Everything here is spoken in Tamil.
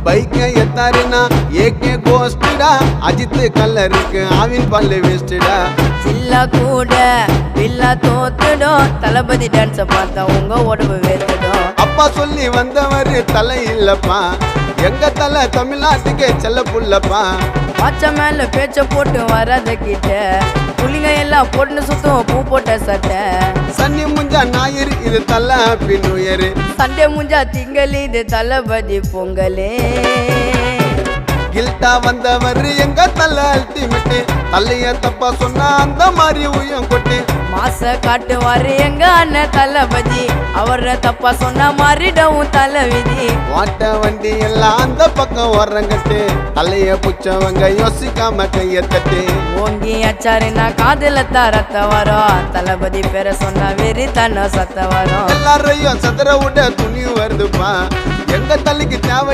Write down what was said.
பைக்கை எத்தாருனா ஏகே கோஸ்டா அஜித் கல்லருக்கு ஆவின் பல்லு வேஸ்டா சில்லா கூட பில்லா தோத்துடும் தளபதி டான்ஸ பார்த்தா உங்க உடம்பு வேத்துடும். அப்பா சொல்லி வந்தவரு தலை இல்லப்பா எங்க தலை தமிழ்நாட்டுக்கே செல்ல புள்ளப்பா. பச்ச மேல பேச்ச போட்டு வராத கிட்ட புள்ளிங்க எல்லாம் போட்டு சுத்தும் பூ போட்ட சட்டை. சன்னி முஞ்சா ஞாயிறு இது தலை ஹாப்பி நியூ இயர். சண்டே முஞ்சா திங்கள் இது தளபதி பொங்கலே. கில்ட்டா வந்தவரு எங்க தலை அல்டிமேட் தலைய தப்பா சொன்னா அந்த மாதிரி உயம் கொட்டு. மாச காட்டுவாரு எங்க அண்ணன் தளபதி அவர தப்பா சொன்ன மாறிடவும் தலைவிதி. வாட்ட வண்டி எல்லாம் அந்த பக்கம் வரங்கட்டு தலைய புச்சவங்க யோசிக்காம கைய தட்டு. ஓங்கி அச்சாருன்னா காதுல ரத்த வரும் தளபதி பேர சொன்ன வெறி தன்ன சத்த வரும். எல்லாரையும் சதுர விட துணி வருதுப்பா எங்க தலைக்கு தேவை